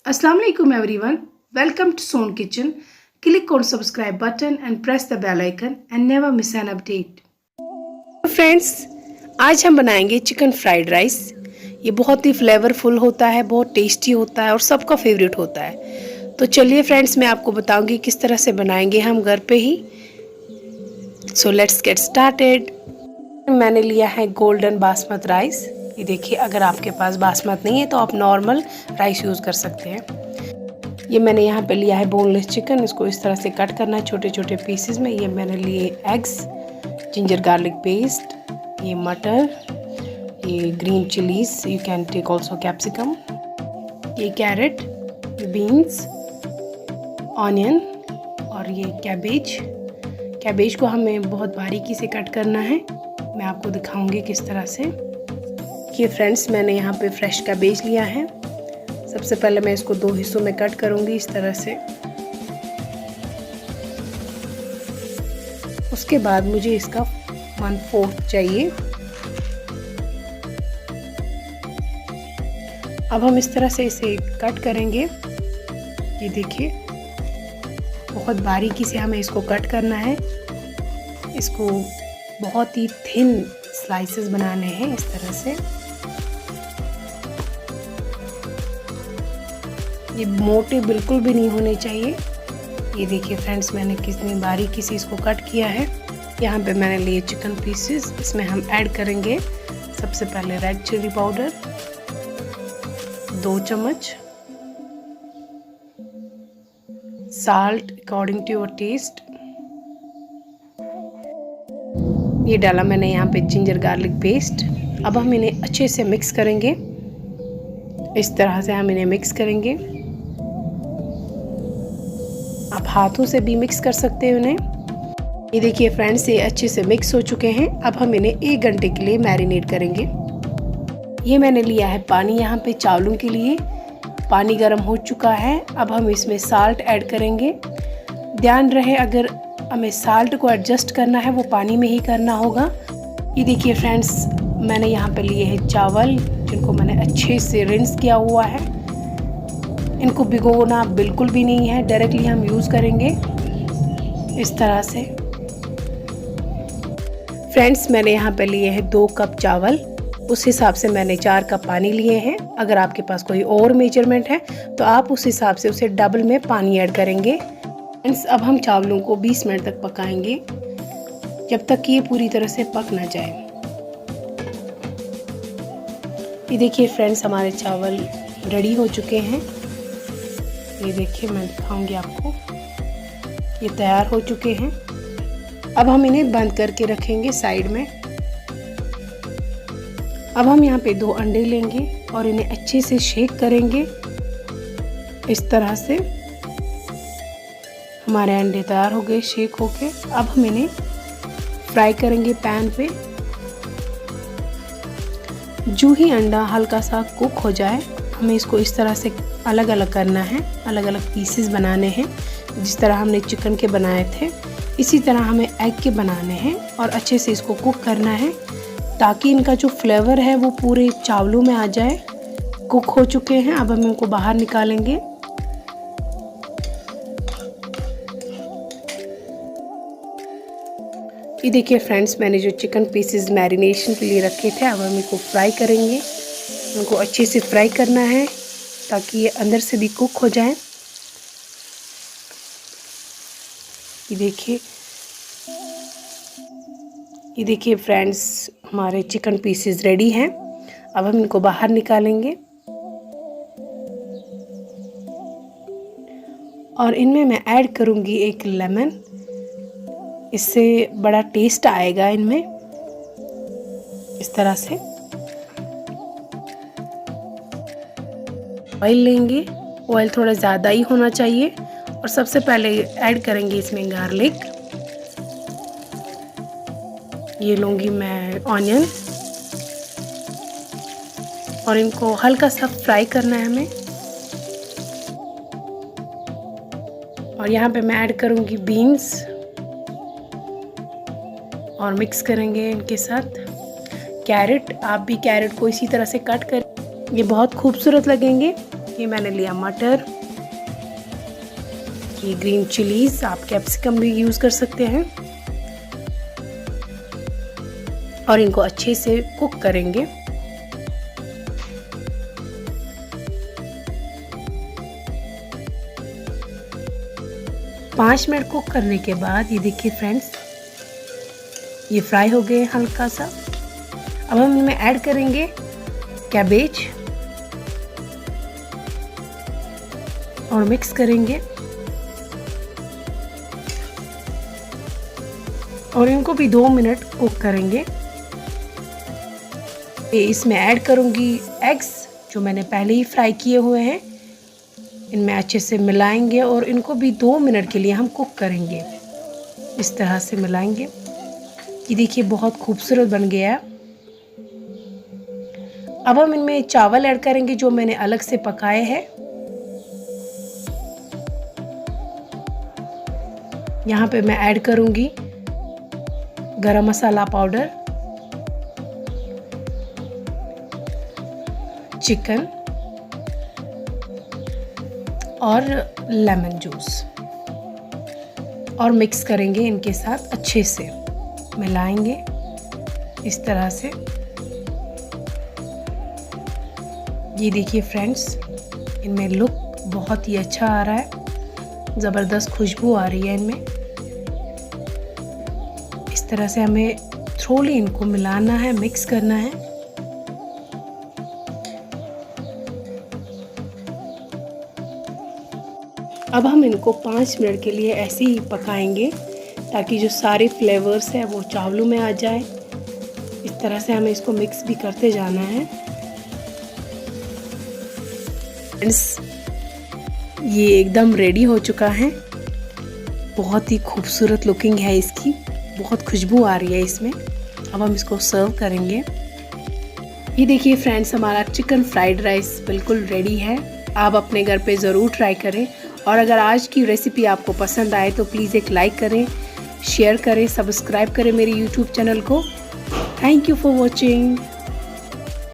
Assalamu alaikum everyone. Welcome to Sown Kitchen. Click on subscribe button and press the bell icon and never miss an update. Friends, आज हम बनाएंगे chicken fried rice. ये बहुत ही flavourful होता है, बहुत tasty होता है और सबका फेवरेट होता है। तो चलिए फ्रेंड्स, मैं आपको बताऊंगी किस तरह से बनाएंगे हम घर पे ही। So let's get started. मैंने लिया है गोल्डन बासमत राइस। ये देखिए, अगर आपके पास बासमत नहीं है तो आप नॉर्मल राइस यूज़ कर सकते हैं। ये मैंने यहाँ पे लिया है बोनलेस चिकन। इसको इस तरह से कट करना है छोटे छोटे पीसेस में। ये मैंने लिए एग्स, जिंजर गार्लिक पेस्ट, ये मटर, ये green chillies, you can take also capsicum, ये कैरेट, बीन्स, ऑनियन और ये कैबेज को हमें बहुत बारीकी से कट करना है। मैं आपको दिखाऊंगी किस तरह से। ये फ्रेंड्स, मैंने यहाँ पे फ्रेश कैबेज लिया है। सबसे पहले मैं इसको 2 हिस्सों में कट करूँगी इस तरह से। उसके बाद मुझे इसका 1/4 चाहिए। अब हम इस तरह से इसे कट करेंगे। ये देखिए, बहुत बारीकी से हमें इसको कट करना है। इसको बहुत ही थिन स्लाइसेस बनाने हैं इस तरह से। ये मोटे बिल्कुल भी नहीं होने चाहिए। ये देखिए फ्रेंड्स, मैंने कितनी बारीकी से इसको कट किया है। यहाँ पे मैंने लिए चिकन पीसेस। इसमें हम ऐड करेंगे सबसे पहले रेड चिली पाउडर 2 चम्मच, salt according to your taste. ये डाला मैंने यहाँ पे जिंजर गार्लिक पेस्ट। अब हम इन्हें अच्छे से मिक्स करेंगे। इस तरह से हम इन्हें मिक्स करेंगे। आप हाथों से भी मिक्स कर सकते हैं उन्हें। ये देखिए फ्रेंड्स, ये अच्छे से मिक्स हो चुके हैं। अब हम इन्हें 1 घंटे के लिए मैरिनेट करेंगे। ये मैंने लिया है पानी यहाँ पे चावलों के लिए। पानी गर्म हो चुका है। अब हम इसमें साल्ट ऐड करेंगे। ध्यान रहे, अगर हमें साल्ट को एडजस्ट करना है वो पानी में ही करना होगा। ये देखिए फ्रेंड्स, मैंने यहाँ पे लिए हैं चावल, जिनको मैंने अच्छे से रिंस किया हुआ है। इनको भिगोना बिल्कुल भी नहीं है, डायरेक्टली हम यूज़ करेंगे इस तरह से। फ्रेंड्स, मैंने यहाँ पे लिए हैं 2 कप चावल। उस हिसाब से मैंने 4 कप पानी लिए हैं। अगर आपके पास कोई और मेजरमेंट है तो आप उस हिसाब से उसे डबल में पानी ऐड करेंगे। फ्रेंड्स, अब हम चावलों को 20 मिनट तक पकाएंगे, जब तक कि ये पूरी तरह से पक ना जाए। ये देखिए फ्रेंड्स, हमारे चावल रेडी हो चुके हैं। ये देखिए, मैं दिखाऊंगी आपको। ये तैयार हो चुके हैं। अब हम इन्हें बंद करके रखेंगे साइड में। अब हम यहाँ पे 2 अंडे लेंगे और इन्हें अच्छे से शेक करेंगे इस तरह से। हमारे अंडे तैयार हो गए शेक होके। अब हम इन्हें फ्राई करेंगे पैन पे। जो ही अंडा हल्का सा कुक हो जाए, हमें इसको इस तरह से अलग अलग करना है। अलग अलग पीसेस बनाने हैं, जिस तरह हमने चिकन के बनाए थे इसी तरह हमें एग के बनाने हैं। और अच्छे से इसको कुक करना है ताकि इनका जो फ्लेवर है वो पूरे चावलों में आ जाए। कुक हो चुके हैं। अब हम इनको बाहर निकालेंगे। ये देखिए फ्रेंड्स, मैंने जो चिकन पीसेस मैरिनेशन के लिए रखे थे, अब हम इनको फ्राई करेंगे। इनको अच्छे से फ्राई करना है ताकि ये अंदर से भी कुक हो जाए। ये देखिए फ्रेंड्स, हमारे चिकन पीसेस रेडी हैं। अब हम इनको बाहर निकालेंगे और इनमें मैं ऐड करूँगी 1 लेमन। इससे बड़ा टेस्ट आएगा इनमें। इस तरह से ऑयल लेंगे। ऑयल थोड़ा ज़्यादा ही होना चाहिए। और सबसे पहले ऐड करेंगे इसमें गार्लिक। ये लूँगी मैं ऑनियन और इनको हल्का सा फ्राई करना है हमें। और यहाँ पे मैं ऐड करूँगी बीन्स और मिक्स करेंगे इनके साथ। कैरेट, आप भी कैरेट को इसी तरह से कट कर, ये बहुत खूबसूरत लगेंगे। ये मैंने लिया मटर, ये ग्रीन चिलीज, आप कैप्सिकम भी यूज़ कर सकते हैं, और इनको अच्छे से कुक करेंगे। पाँच मिनट कुक करने के बाद ये देखिए फ्रेंड्स, ये फ्राई हो गए हल्का सा। अब हम इनमें ऐड करेंगे कैबेज और मिक्स करेंगे, और इनको भी 2 मिनट कुक करेंगे। इसमें ऐड करूंगी एग्स जो मैंने पहले ही फ्राई किए हुए हैं, इनमें अच्छे से मिलाएंगे और इनको भी 2 मिनट के लिए हम कुक करेंगे। इस तरह से मिलाएंगे। ये देखिए बहुत खूबसूरत बन गया है। अब हम इनमें चावल ऐड करेंगे जो मैंने अलग से पकाए हैं। यहाँ पे मैं ऐड करूंगी गरम मसाला पाउडर, चिकन और लेमन जूस, और मिक्स करेंगे इनके साथ, अच्छे से मिलाएंगे इस तरह से। ये देखिए फ्रेंड्स, इनमें लुक बहुत ही अच्छा आ रहा है, ज़बरदस्त खुशबू आ रही है इनमें। इस तरह से हमें थोड़ी इनको मिलाना है, मिक्स करना है। अब हम इनको 5 मिनट के लिए ऐसे ही पकाएंगे ताकि जो सारे फ्लेवर्स हैं वो चावलों में आ जाए। इस तरह से हमें इसको मिक्स भी करते जाना है। फ्रेंड्स, ये एकदम रेडी हो चुका है। बहुत ही खूबसूरत लुकिंग है इसकी, बहुत खुशबू आ रही है इसमें। अब हम इसको सर्व करेंगे। ये देखिए फ्रेंड्स, हमारा चिकन फ्राइड राइस बिल्कुल रेडी है। आप अपने घर पे ज़रूर ट्राई करें, और अगर आज की रेसिपी आपको पसंद आए तो प्लीज़ एक लाइक करें, शेयर करें, सब्सक्राइब करें मेरे YouTube चैनल को। Thank you for watching.